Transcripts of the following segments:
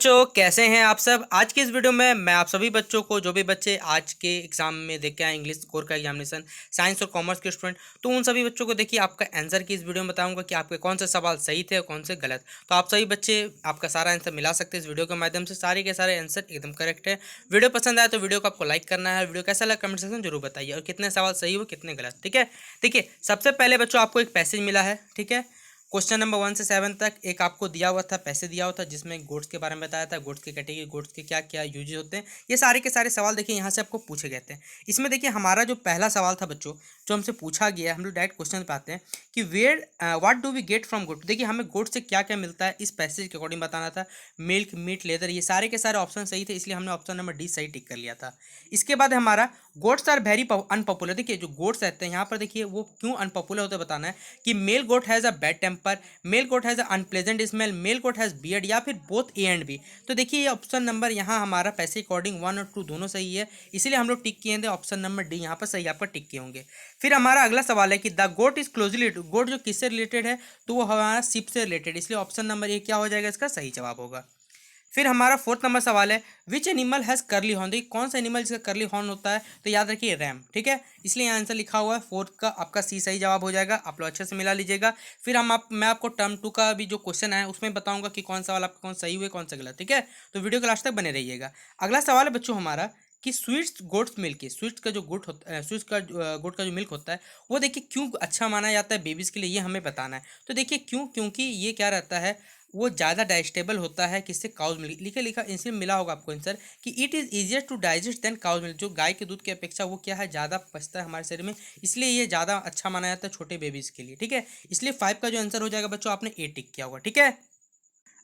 बच्चों, कैसे हैं आप सब। आज के इस वीडियो में मैं आप सभी बच्चों को, जो भी बच्चे आज के एग्जाम में देख के आए इंग्लिश कोर का एग्जामिनेशन, साइंस और कॉमर्स के स्टूडेंट, तो उन सभी बच्चों को देखिए आपका आंसर की इस वीडियो में बताऊंगा कि आपके कौन से सवाल सही थे और कौन से गलत। तो आप सभी बच्चे आपका सारा आंसर मिला सकते हैं इस वीडियो के माध्यम से। सारे के सारे आंसर एकदम करेक्ट है। वीडियो पसंद आया तो वीडियो को आपको लाइक करना है। वीडियो कैसा लगा कमेंट सेक्शन जरूर बताइए, और कितने सवाल सही हुए कितने गलत। ठीक है, देखिए सबसे पहले बच्चों आपको एक पैसेज मिला है। ठीक है, क्वेश्चन नंबर 1 से 7 तक एक आपको दिया हुआ था, पैसे दिया हुआ था, जिसमें गोड्स के बारे में बताया था, गोड्स की कैटेगरी, गोड्स के क्या क्या यूजेस होते हैं। ये सारे के सारे सवाल देखिए यहाँ से आपको पूछे गए थे। इसमें देखिए हमारा जो पहला सवाल था बच्चों, जो हमसे पूछा गया है, हम लोग डायरेक्ट क्वेश्चन पे आते हैं कि where what do we get from good. देखिए हमें गुड से क्या क्या मिलता है इस पैसेज के अकॉर्डिंग बताना था। मिल्क, मीट, लेदर, ये सारे के सारे ऑप्शन सही थे, इसलिए हमने ऑप्शन नंबर डी सही टिक कर लिया था। इसके बाद हमारा गोट्स आर वेरी अनपॉपुलर। देखिए जो गोट्स रहते हैं यहाँ पर, देखिए वो क्यों अनपॉपुलर होते हैं बताना है कि male goat has a bad temper, male goat has a unpleasant smell, male goat has beard, या फिर बोथ ए एंड बी। तो देखिए ये ऑप्शन नंबर यहाँ हमारा पैसे अकॉर्डिंग 1 और 2 दोनों सही है, इसीलिए हम लोग टिक किए थे। ऑप्शन नंबर डी यहाँ पर सही आपका टिक किए होंगे। फिर हमारा अगला सवाल है कि द गोट इज क्लोजली, गोट जो किससे रिलेटेड है, तो वो हमारा शिप से रिलेटेड, इसलिए ऑप्शन नंबर ए क्या हो जाएगा, इसका सही जवाब होगा। फिर हमारा 4th नंबर सवाल है विच एनिमल हैज़ करली हॉर्न। देखिए कौन सा एनिमल जिसका करली हॉर्न होता है, तो याद रखिए रैम। ठीक है, इसलिए आंसर लिखा हुआ है 4th का आपका सी सही जवाब हो जाएगा। आप लोग अच्छे से मिला लीजिएगा। फिर मैं आपको टर्म 2 का भी जो क्वेश्चन है उसमें बताऊंगा कि कौन सा वाला आपका कौन सही हुए कौन सा गलत। ठीक है, तो वीडियो के लास्ट तक बने रहिएगा। अगला सवाल है बच्चों हमारा कि स्वीट्स गोट्स मिल्क की, स्वीट्स का जो गुड होता है, स्वीट्स का गोट का जो मिल्क होता है, वो देखिए क्यों अच्छा माना जाता है बेबीज़ के लिए, ये हमें बताना है। तो देखिए क्यों, क्योंकि ये क्या रहता है, वो ज़्यादा डाइजेस्टेबल होता है किससे, काउज मिल्क। लिखा लिखा इसमें मिला होगा आपको आंसर कि it is easier to digest than cow's milk. जो गाय के दूध की अपेक्षा वो क्या है, ज़्यादा पचता है हमारे शरीर में, इसलिए ये ज़्यादा अच्छा माना जाता है छोटे बेबीज़ के लिए। ठीक है, इसलिए 5 का जो आंसर हो जाएगा बच्चों, आपने ए टिक किया होगा। ठीक है,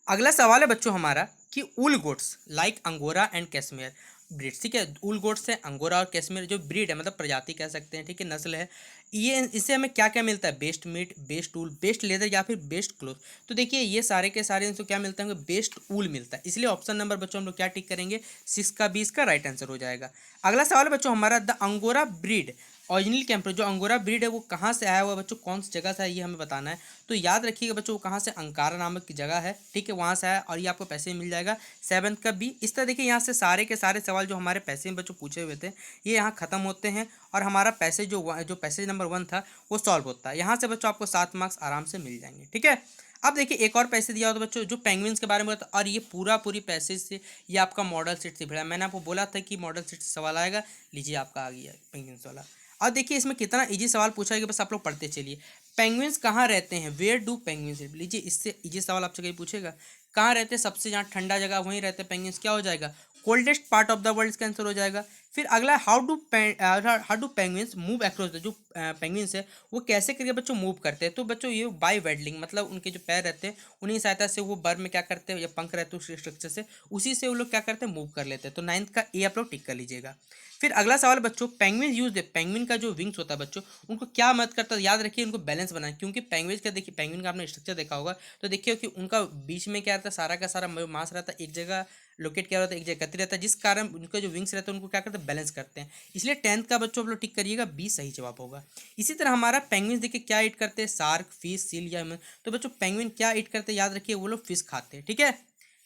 अगला सवाल है बच्चों हमारा कि wool goats like angora and cashmere breeds. ठीक है, उल गोट्स है, अंगोरा और कैश्मीर जो ब्रीड है, मतलब प्रजाति कह सकते हैं, ठीक है, नस्ल है, ये इससे हमें क्या क्या मिलता है, बेस्ट मीट, बेस्ट ऊल, बेस्ट लेदर, या फिर बेस्ट क्लोथ। तो देखिए ये सारे के सारे इनको क्या मिलता है, बेस्ट ऊल मिलता है, इसलिए ऑप्शन नंबर बच्चों हम लोग क्या टिक करेंगे, 6 का 20 का राइट आंसर हो जाएगा। अगला सवाल है बच्चों हमारा the angora breed original camper, जो अंगोरा ब्रीड है वो कहाँ से आया हुआ है बच्चों, कौन सी जगह से है, ये हमें बताना है। तो याद रखिएगा बच्चों वो कहाँ से, अंकारा नामक की जगह है। ठीक है, वहाँ से आया और ये आपको पैसे मिल जाएगा 7 का बी। इस तरह देखिए यहाँ से सारे के सारे सवाल जो हमारे पैसे में बच्चों पूछे हुए थे ये यहाँ खत्म होते हैं, और हमारा पैसे जो पैसेज नंबर 1 था वो सॉल्व होता है। यहाँ से बच्चों आपको 7 मार्क्स आराम से मिल जाएंगे। ठीक है, अब देखिए एक और पैसे दिया होता बच्चों जो पेंगुइन्स के बारे में होता, और ये पूरी पैसेज से ये आपका मॉडल सेट से भिड़ा। मैंने आपको बोला था कि मॉडल सेट से सवाल आएगा, लीजिए आपका आ गया पेंगुइन्स वाला। और देखिए इसमें कितना इजी सवाल पूछा है कि बस आप लोग पढ़ते चलिए। पेंगुइन्स कहाँ रहते हैं, वेयर डू पेंगुइन्स लिव। लीजिए इससे इजी सवाल आपसे कहीं पूछेगा, कहाँ रहते हैं, सबसे जहाँ ठंडा जगह वहीं रहते हैं पेंगुइन्स, क्या हो जाएगा, coldest part of the world, इसका आंसर हो जाएगा। फिर अगला how do penguins move across the, जो पेंगुइन्स है वो कैसे करके बच्चों मूव करते हैं, तो बच्चों ये बाय वेडलिंग, मतलब उनके जो पैर रहते हैं उन्हीं की सहायता से वो बर में क्या करते हैं, या पंख रहते हैं उस स्ट्रक्चर से, उसी से वो लोग क्या करते हैं, मूव कर लेते हैं। तो 9th का ए आप लोग टिक कर लीजिएगा। फिर अगला सवाल बच्चों, पेंगुइन यूज है, पेंगुइन का जो विंग्स होता है बच्चों उनको क्या मदद करता है, याद रखिए उनको बैलेंस बनाए, क्योंकि पेंगुइन का देखिए, पेंगुइन का आपने स्ट्रक्चर देखा होगा तो देखिए कि उनका बीच में क्या रहता है, सारा का सारा मांस रहता है एक जगह लोकेट किया रहता है, एक जगह एकत्रित रहता है, जिस कारण उनके जो विंग्स रहते हैं उनको क्या करते हैं, बैलेंस करते हैं। इसलिए 10th का बच्चों आप लोग टिक करिएगा, बी सही जवाब होगा। इसी तरह हमारा पेंगुइन देखिए क्या ईट करते हैं, शार्क, फिश, सील या तो बच्चों पेंगुइन क्या ईट करते हैं, याद रखिए वो लोग फिश खाते हैं। ठीक है,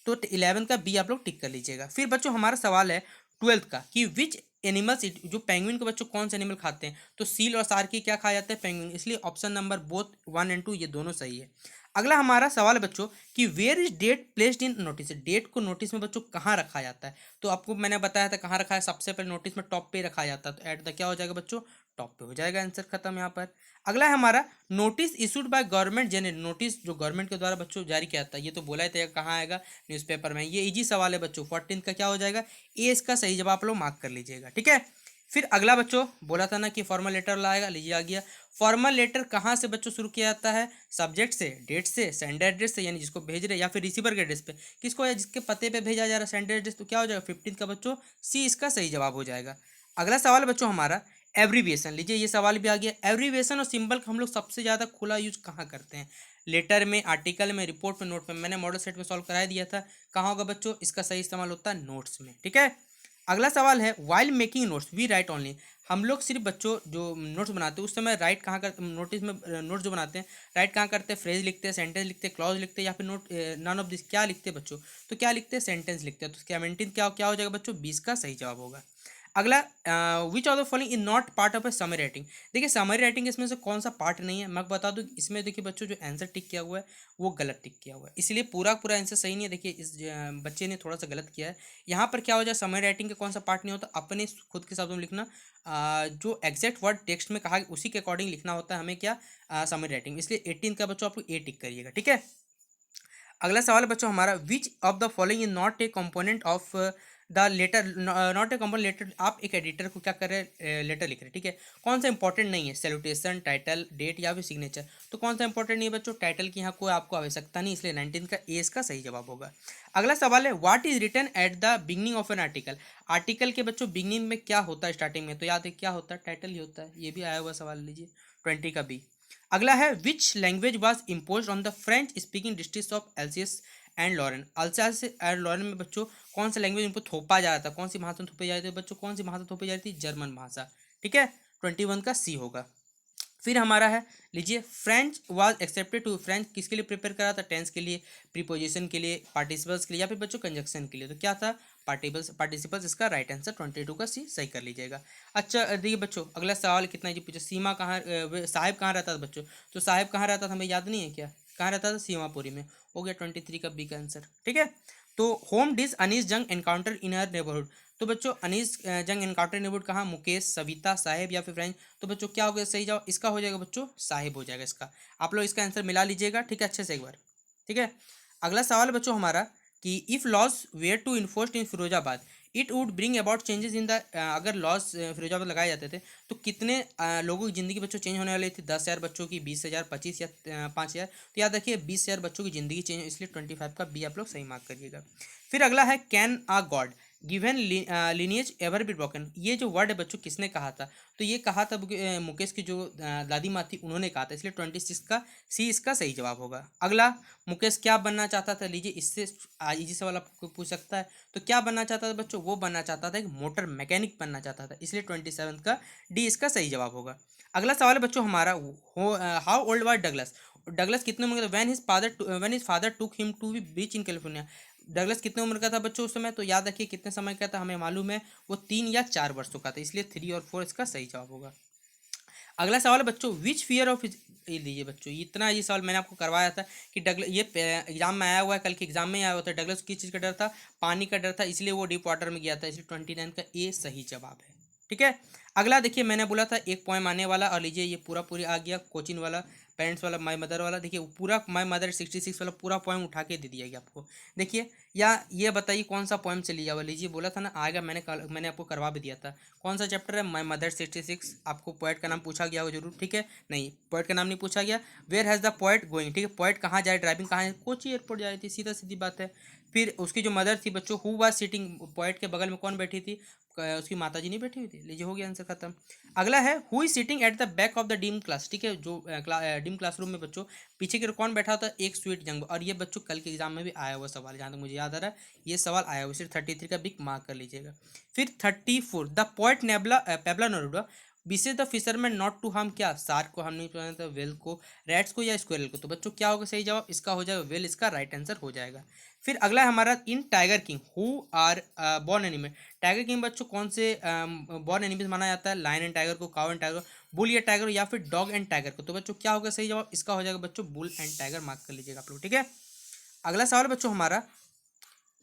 तो 11 का बी आप लोग टिक कर लीजिएगा। फिर बच्चों हमारा सवाल है 12th का कि विच एनिमल्स, जो पेंगुइन के बच्चों कौन से एनिमल खाते हैं, तो सील और सार्की क्या खाया जाता है, पेंगुइन, इसलिए ऑप्शन नंबर बोथ 1 एंड 2 ये दोनों सही है। अगला हमारा सवाल है बच्चों कि where is date placed in notice, date को नोटिस में बच्चों कहाँ रखा जाता है, तो आपको मैंने बताया था कहाँ रखा है, सबसे पहले नोटिस में टॉप पे रखा जाता है, तो एट द क्या हो जाएगा बच्चों, टॉप पे हो जाएगा, आंसर खत्म यहाँ पर। अगला है हमारा notice issued by government general, notice जो गवर्नमेंट के द्वारा बच्चों जारी किया जाता है, ये तो बोला ही था कहाँ आएगा, न्यूज़पेपर में। ये इजी सवाल है बच्चों, 14th का क्या हो जाएगा, ए इसका सही जवाब आप लोग मार्क कर लीजिएगा। ठीक है, फिर अगला बच्चों बोला था ना कि फॉर्मल लेटर लाएगा, लीजिए आ गया। फॉर्मल लेटर कहाँ से बच्चों शुरू किया जाता है, सब्जेक्ट से, डेट से, सेंडर एड्रेस से, यानी जिसको भेज रहे, या फिर रिसीवर के एड्रेस पे, किसको है जिसके पते पे भेजा जा रहा है सेंडर एड्रेस, तो क्या हो जाएगा 15th का बच्चों सी इसका सही जवाब हो जाएगा। अगला सवाल बच्चों हमारा एब्रीविएशन, लीजिए ये सवाल भी आ गया। एब्रीविएशन और सिंबल का हम लोग सबसे ज़्यादा खुला यूज कहाँ करते हैं, लेटर में, आर्टिकल में, रिपोर्ट में, नोट में। मैंने मॉडल सेट में सॉल्व करा दिया था, कहाँ होगा बच्चों, इसका सही इस्तेमाल होता है नोट्स में। ठीक है, अगला सवाल है while making notes we write only. हम लोग सिर्फ बच्चों जो नोट्स बनाते हैं उस समय राइट कहाँ कर नोटिस में नोट्स जो बनाते हैं राइट कहाँ करते हैं, फ्रेज लिखते हैं, सेंटेंस लिखते हैं, क्लॉज लिखते हैं, या फिर नोट नन ऑफ दिस क्या लिखते हैं बच्चों? तो क्या लिखते हैं? सेंटेंस लिखते हैं। तो क्या मेंटेन क्या हो जाएगा बच्चों? 20 का सही जवाब होगा। अगला विच of the following is not part of A summary writing. देखिए समरी राइटिंग इसमें से कौन सा पार्ट नहीं है, मैं बता दूं इसमें देखिए बच्चों जो आंसर टिक किया हुआ है वो गलत टिक किया हुआ है, इसलिए पूरा पूरा आंसर सही नहीं है। देखिए इस बच्चे ने थोड़ा सा गलत किया है। यहाँ पर क्या हो जाए, समरी राइटिंग का कौन सा पार्ट नहीं होता, अपने खुद के शब्दों में लिखना, जो एग्जैक्ट वर्ड टेक्स्ट में कहा उसी के अकॉर्डिंग लिखना होता है हमें क्या, समरी राइटिंग। इसलिए 18 का बच्चों आपको ए टिक करिएगा, ठीक है। अगला सवाल बच्चों हमारा which of the following is not a component of the letter, not a component letter. आप एक एडिटर को क्या कर रहे हैं, लेटर लिख रहे हैं, ठीक है। कौन सा इंपॉर्टेंट नहीं है, सैल्यूटेशन, टाइटल, डेट या फिर सिग्नेचर। तो कौन सा इंपॉर्टेंट नहीं है बच्चों, टाइटल की यहाँ कोई आपको आवश्यकता नहीं, इसलिए 19 का ए इसका सही जवाब होगा। अगला सवाल है what is written at the beginning of an article. Article के बच्चों बिगनिंग में क्या होता है, स्टार्टिंग में, तो याद है क्या होता है, टाइटल ही होता है। ये भी आया हुआ सवाल, लीजिए 20 का बी। अगला है which language was impose on the French speaking district of Alsace and Lorraine. Alsace and Lorraine में बच्चों कौन सा लैंग्वेज इनको थोपा जा रहा था, कौन सी भाषा थोपी जा रही थी बच्चों, कौन सी भाषा थोपी जा रही थी, जर्मन भाषा, ठीक है। 21 का सी होगा। फिर हमारा है, लीजिए French was accepted to, French किसके लिए प्रिपेयर करा था, टेंस के लिए, प्रीपोजिशन के लिए, पार्टिसिपल्स के लिए, या फिर बच्चों कंजक्शन के लिए। तो क्या था, पार्टिसिपल्स इसका राइट आंसर 22 का सी सही कर लीजिएगा। अच्छा देखिए बच्चों अगला सवाल कितना जी पूछे, सीमा कहाँ, साहिब कहाँ रहता था बच्चों। तो साहिब कहाँ रहता था हमें याद नहीं है क्या, कहाँ रहता था, सीमापुरी में। हो गया 23 का बी का आंसर, ठीक है। तो होम डिश अनीस जंग एनकाउंटर इन हर नेबरहुड। तो बच्चों अनीस जंग एनकाउंटर नेबरहुड कहाँ, मुकेश, सविता, साहिब या फिर फ्रेंच। तो बच्चों क्या हो गया सही जवाब, इसका हो जाएगा बच्चों साहिब हो जाएगा इसका। आप लोग इसका आंसर मिला लीजिएगा, ठीक है, अच्छे से एक बार, ठीक है। अगला सवाल बच्चों हमारा कि if laws were to enforced in Firozabad it would bring about changes in the, अगर लॉज फिरोजाबाद लगाए जाते थे तो कितने लोगों की ज़िंदगी बच्चों चेंज होने वाली थी, 10,000 बच्चों की, 20,000, 25 या 5,000। तो याद रखिए 20,000 बच्चों की ज़िंदगी चेंज, इसलिए 25 का बी आप लोग सही मार्क करिएगा। फिर अगला है can a god given lineage ever be broken. ये जो वर्ड है बच्चों किसने कहा था, तो ये कहा था मुकेश की जो दादी माँ थी उन्होंने कहा था, इसलिए 26 का सी इसका सही जवाब होगा। अगला मुकेश क्या बनना चाहता था, लीजिए इससे इजी सवाल आपको पूछ सकता है। तो क्या बनना चाहता था बच्चों, वो बनना चाहता था एक मोटर मैकेनिक बनना चाहता था, इसलिए 27 का डी इसका सही जवाब होगा। अगला सवाल है बच्चों हमारा how old was Douglas. Douglas कितने उम्र का था, when his father took him to be beach in California. Douglas कितने उम्र का था बच्चों उस समय, तो याद रखिए कितने समय का था हमें मालूम है, वो 3 या 4 वर्षों का था, इसलिए 3 और 4 इसका सही जवाब होगा। अगला सवाल है बच्चों विच फियर ऑफ, ये लीजिए बच्चों इतना ये सवाल मैंने आपको करवाया था कि डगलस, ये एग्जाम में आया हुआ है, कल के एग्जाम में आया हुआ था। डगलस किस चीज़ का डर था, पानी का डर था, इसलिए वो डीप वाटर में गया था, इसलिए 29 का ए सही जवाब है, ठीक है। अगला देखिए मैंने बोला था एक पोएम आने वाला, और लीजिए ये पूरा पूरी आ गया, कोचिन वाला, पेरेंट्स वाला, माई मदर वाला। देखिए पूरा माई मदर 66 वाला पूरा पोएम उठा के दे दिया गया आपको। देखिए या ये बताइए कौन सा पोएम से लिया हुआ, लीजिए बोला था ना आएगा, मैंने आपको करवा भी दिया था। कौन सा चैप्टर है, माई मदर 66। आपको पोएट का नाम पूछा गया हो जरूर, ठीक है, नहीं पोएट का नाम नहीं पूछा गया। Where has the poet going, ठीक है, पोएट कहाँ जाए, ड्राइविंग कहाँ है, कोची एयरपोर्ट जा रही थी, सीधा सीधी बात है। फिर उसकी जो मदर थी बच्चों, हु वाज सिटिंग, पोएट के बगल में कौन बैठी थी, उसकी माता जी नहीं बैठी हुई थी। लीजिए हो गया आंसर खत्म। अगला है who is sitting at the back of the dim class, ठीक है, जो डीम क्लासरूम में बच्चों पीछे की ओर कौन बैठा होता है, एक स्वीट जंग। और ये बच्चों कल के एग्जाम में भी आया हुआ सवाल, जहाँ तक मुझे याद आ रहा है ये सवाल आया हुआ, सिर्फ 33 का बिग मार्क कर लीजिएगा। फिर 34 द पोएट नेबला Pablo Neruda wishes the fisherman not to harm, क्या शार्क को हार्म नहीं पहुंचाना था, वेल को, रैट्स को या स्क्वेरल को। तो बच्चों क्या होगा सही जवाब, इसका हो जाएगा वेल, इसका राइट आंसर हो जाएगा। फिर अगला है हमारा in tiger king who are born animal. Tiger king बच्चों कौन से बॉर्न एनिमल्स माना जाता है, लायन एंड टाइगर को, काउ एंड टाइगर, बुल या टाइगर, या फिर डॉग एंड टाइगर को। तो बच्चों क्या होगा सही जवाब, इसका हो जाएगा बच्चों बुल एंड टाइगर, मार्क कर लीजिएगा आप लोग, ठीक है। अगला सवाल बच्चों हमारा,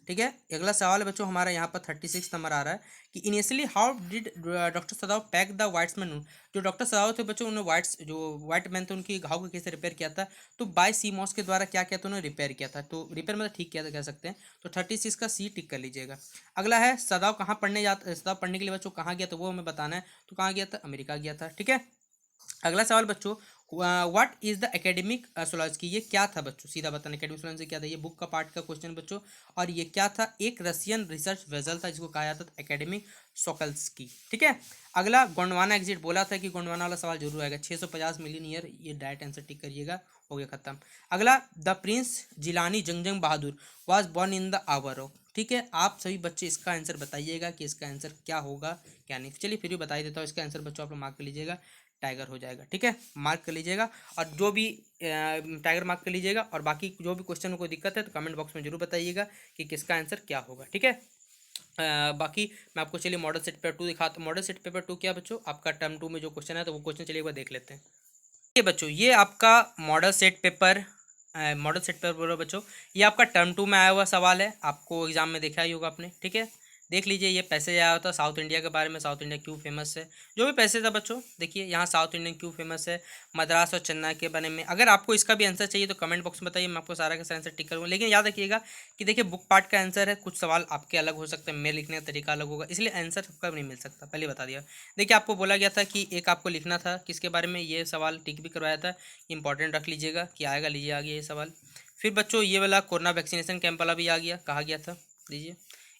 ठीक है, अगला सवाल बच्चों हमारा यहाँ पर 36 नंबर आ रहा है कि initially how did doctor Sadao pack the whites man. जो डॉक्टर सदाव थे बच्चों उन्होंने जो वाइट मैन थे उनकी घाव को कैसे रिपेयर किया था, तो बाय सी मॉस के द्वारा क्या किया था, उन्होंने रिपेयर किया था। तो रिपेयर मतलब ठीक किया था कह सकते हैं, तो 36 का सी टिक कर लीजिएगा। अगला है सदाव कहाँ पढ़ने जाता, सदाव पढ़ने के लिए बच्चों कहाँ गया था वो हमें बताना है, तो कहाँ गया था, अमेरिका गया था, ठीक है। अगला सवाल बच्चों व्हाट इज द एकेडमिक सोलॉजी, ये क्या था बच्चों, सीधा बताना एकेडमिक सोलॉजी क्या था, ये बुक का पार्ट का क्वेश्चन बच्चों। और ये क्या था, एक रशियन रिसर्च वेसल था जिसको कहा जाता था एकेडमिक सोकल्स्की, ठीक है। अगला गोंडवाना एग्जिट बोला था कि गोंडवाना वाला सवाल जरूर आएगा, 650 मिलियन ईयर, ये डायरेक्ट आंसर टिक करिएगा, हो गया खत्म। अगला the Prince Jilani जंगजंग Bahadur was born in the hour of, ठीक है, आप सभी बच्चे इसका आंसर बताइएगा कि इसका आंसर क्या होगा क्या नहीं। चलिए फिर भी बता ही देता हूँ, इसका आंसर बच्चों आप लोग मार्क कर लीजिएगा, टाइगर हो जाएगा। ठीक है, मार्क कर लीजिएगा। और जो भी टाइगर मार्क कर लीजिएगा, और बाकी जो भी क्वेश्चन में कोई दिक्कत है तो कमेंट बॉक्स में जरूर बताइएगा कि किसका आंसर क्या होगा। ठीक है, बाकी मैं आपको चलिए मॉडल सेट पेपर 2 दिखाता हूँ। मॉडल सेट पेपर 2 क्या बच्चों, आपका टर्म 2 में जो क्वेश्चन है तो वो क्वेश्चन चलिए एक बार देख लेते हैं। ये बच्चों, ये आपका मॉडल सेट पेपर बोलो बच्चों, ये आपका टर्म 2 में आया हुआ सवाल है, आपको एग्जाम में देखा ही होगा आपने। ठीक है, देख लीजिए, ये पैसेज आया होता साउथ इंडिया के बारे में, साउथ इंडिया क्यों फेमस है, जो भी पैसेज था बच्चों। देखिए यहाँ साउथ इंडियन क्यों फेमस है, मद्रास और चेन्नई के बारे में। अगर आपको इसका भी आंसर चाहिए तो कमेंट बॉक्स में बताइए, मैं आपको सारा का आंसर टिक करूँगा। लेकिन याद रखिएगा कि देखिए बुक पार्ट का आंसर है, कुछ सवाल आपके अलग हो सकते हैं, मेरे लिखने का तरीका अलग होगा, इसलिए आंसर सबका नहीं मिल सकता, पहले बता दिया। देखिए आपको बोला गया था कि एक आपको लिखना था किसके बारे में, ये सवाल टिक भी करवाया था, इंपॉर्टेंट रख लीजिएगा कि आएगा, लीजिए आ गया ये सवाल। फिर बच्चों ये वाला कोरोना वैक्सीनेशन कैंप वाला भी आ गया, कहा गया था, लीजिए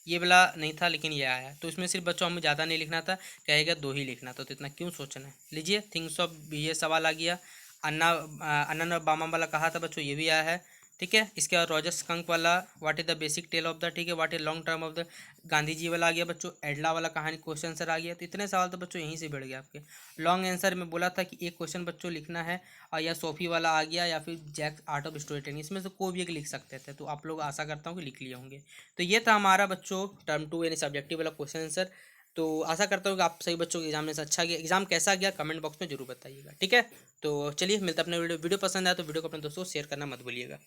ये वाला नहीं था लेकिन ये आया। तो इसमें सिर्फ बच्चों हमें ज़्यादा नहीं लिखना था, कहेगा 2 ही लिखना था, तो इतना क्यों सोचना है। लीजिए थिंग्स ऑफ, ये सवाल आ गया। अन्ना बामा वाला कहा था बच्चों, ये भी आया है। ठीक है, इसके बाद रॉजर स्कंक वाला, what is the basic tale of the, ठीक है, what is long term of the, Gandhi ji वाला आ गया बच्चों। एडला वाला कहानी क्वेश्चन आंसर आ गया। तो इतने सवाल तो बच्चों यहीं से बढ़ गया आपके। लॉन्ग आंसर में बोला था कि एक क्वेश्चन बच्चों लिखना है, और या सोफी वाला आ गया, या फिर Jack art of story telling, इसमें से कोई भी एक लिख सकते थे। तो आप लोग आशा करता हूँ कि लिख लिए होंगे। तो ये था हमारा बच्चों टर्म 2 यानी सब्जेक्टिव वाला क्वेश्चन आंसर। तो आशा करता हूँ कि आप सही बच्चों के एग्जाम में से अच्छा गया। एग्जाम कैसा गया कमेंट बॉक्स में जरूर बताइएगा। ठीक है, तो चलिए मिलता है अपने वीडियो पसंद आया तो वीडियो को अपने दोस्तों को शेयर करना मत भूलिएगा।